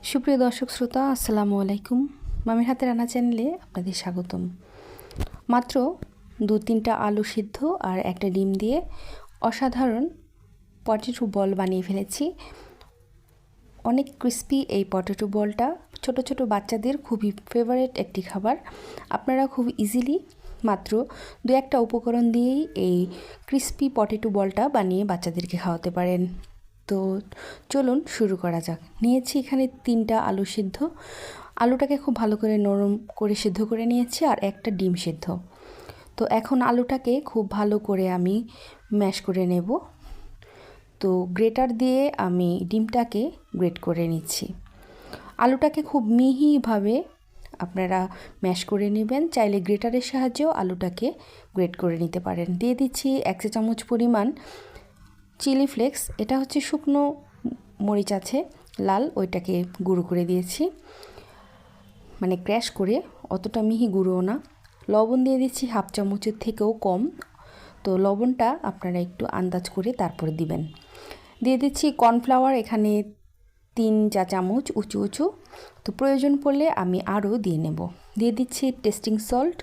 সুপ্রিয় দর্শক শ্রোতা, আসসালামু আলাইকুম। মামির হাতে রান্না চ্যানেলে আপনাদের স্বাগতম। মাত্র 2-3টা আলু সিদ্ধ আর একটা ডিম দিয়ে অসাধারণ পটেটো বল বানিয়ে ফেলেছি। অনেক ক্রিস্পি এই পটেটো বলটা ছোট ছোট বাচ্চাদের খুবই ফেভারিট একটি খাবার। আপনারা খুব ইজিলি মাত্র 2-1টা উপকরণ দিয়েই এই ক্রিস্পি পটেটো বলটা বানিয়ে বাচ্চাদেরকে খাওয়াতে পারেন। তো চলুন শুরু করা যাক। নিয়েছি এখানে 3টা আলু সিদ্ধ, আলুটাকে খুব ভালো করে নরম করে সিদ্ধ করে নিয়েছি, আর একটা ডিম সিদ্ধ। তো এখন আলুটাকে খুব ভালো করে আমি ম্যাশ করে নেব। তো গ্রেটার দিয়ে আমি ডিমটাকে গ্রেট করে নিচ্ছি। আলুটাকে খুব মিহিভাবে আপনারা ম্যাশ করে নেবেন। চাইলে গ্রেটারের সাহায্যেও আলুটাকে গ্রেট করে নিতে পারেন। দিয়ে দিচ্ছি 1 চা চামচ পরিমাণ চিলি ফ্লেক্স। এটা হচ্ছে শুকনো মরিচ আছে লাল, ওইটাকে গুঁড়ো করে দিয়েছি, মানে ক্র্যাশ করে, অতটা মিহি গুঁড়ো না। লবণ দিয়ে দিচ্ছি 1/2 চামচের থেকেও কম। তো লবণটা আপনারা একটু আন্দাজ করে তারপরে দিবেন। দিয়ে দিচ্ছি কর্নফ্লাওয়ার, এখানে 3 চা চামচ উঁচু উঁচু। তো প্রয়োজন পড়লে আমি আরও দিয়ে নেব। দিয়ে দিচ্ছি টেস্টিং সল্ট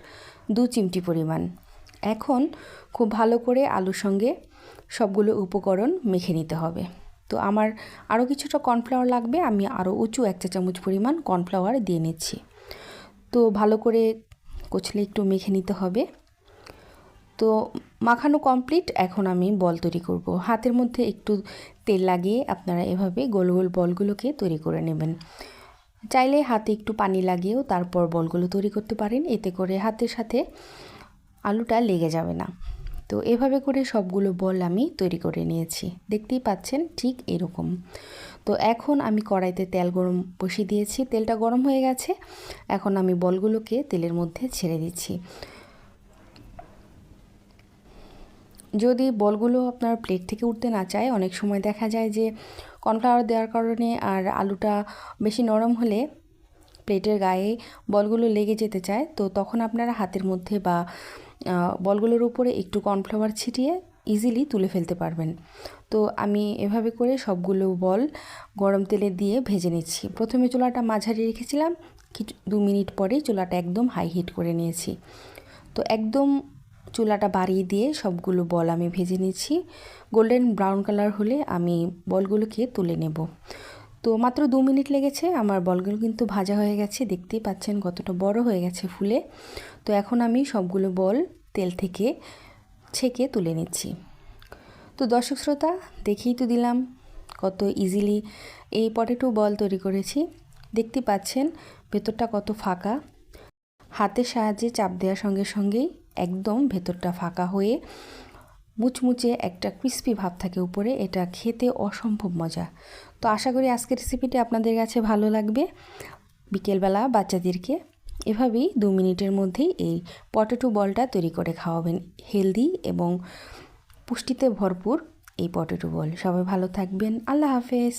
2 চিমটি পরিমাণ। এখন খুব ভালো করে আলুর সঙ্গে সবগুলো উপকরণ মেখে নিতে হবে। তো আমার আরও কিছুটা কর্নফ্লাওয়ার লাগবে, আমি আরও উঁচু 1 চা চামচ পরিমাণ কর্নফ্লাওয়ার দিয়ে নিচ্ছি। তো ভালো করে কচলে একটু মেখে নিতে হবে। তো মাখানো কমপ্লিট। এখন আমি বল তৈরি করব। হাতের মধ্যে একটু তেল লাগিয়ে আপনারা এভাবে গোল গোল বলগুলোকে তৈরি করে নেবেন। চাইলে হাতে একটু পানি লাগিয়েও তারপর বলগুলো তৈরি করতে পারেন, এতে করে হাতের সাথে আলুটা লেগে যাবে না। তো এভাবে করে সবগুলো বল আমি তৈরি করে নিয়েছি, দেখতেই পাচ্ছেন ঠিক এরকম। তো এখন আমি কড়াইতে তেল গরম বসিয়ে দিয়েছি, তেলটা গরম হয়ে গেছে। এখন আমি বলগুলোকে তেলের মধ্যে ছেড়ে দিচ্ছি। যদি বলগুলো আপনার প্লেট থেকে উঠতে না চায়, অনেক সময় দেখা যায় যে কর্নফ্লাওয়ার দেওয়ার কারণে আর আলুটা বেশি নরম হলে প্লেটের গায়ে বলগুলো লেগে যেতে চায়, তো তখন আপনারা হাতের মধ্যে বা বলগুলোর উপরে একটু কর্নফ্লাওয়ার ছিটিয়ে ইজিলি তুলে ফেলতে পারবেন। তো আমি এভাবে করে সবগুলো বল গরম তেলে দিয়ে ভেজে নিচ্ছি। প্রথমে চুলাটা মাঝারি রেখেছিলাম, 2 মিনিট পরেই চুলাটা একদম হাই হিট করে নিয়েছি। তো একদম চুলাটা বাড়িয়ে দিয়ে সবগুলো বল আমি ভেজে নিচ্ছি। গোল্ডেন ব্রাউন কালার হলে আমি বলগুলোকে তুলে নেব। তো মাত্র 2 মিনিট লেগেছে, আমার বলগুলো কিন্তু ভাজা হয়ে গেছে, দেখতেই পাচ্ছেন কতটা বড় হয়ে গেছে ফুলে। তো এখন আমি সবগুলো বল তেল থেকে ছেঁকে তুলে নিচ্ছি। তো দর্শক শ্রোতা, দেখেই তো দিলাম কত ইজিলি এই পটেটো বল তৈরি করেছি। দেখতে পাচ্ছেন ভেতরটা কত ফাঁকা। হাতের সাহায্যে চাপ দেওয়ার সঙ্গে সঙ্গেই একদম ভেতরটা ফাঁকা হয়ে মুচমুচে একটা ক্রিস্পি ভাব থাকে উপরে। এটা খেতে অসম্ভব মজা। তো আশা করি আজকের রেসিপিটি আপনাদের কাছে ভালো লাগবে। বিকেলবেলা বাচ্চাদেরকে এভাবেই 2 মিনিটের মধ্যেই এই পটেটো বলটা তৈরি করে খাওয়াবেন। হেলদি এবং পুষ্টিতে ভরপুর এই পটেটো বল। সবাই ভালো থাকবেন। আল্লাহ হাফেজ।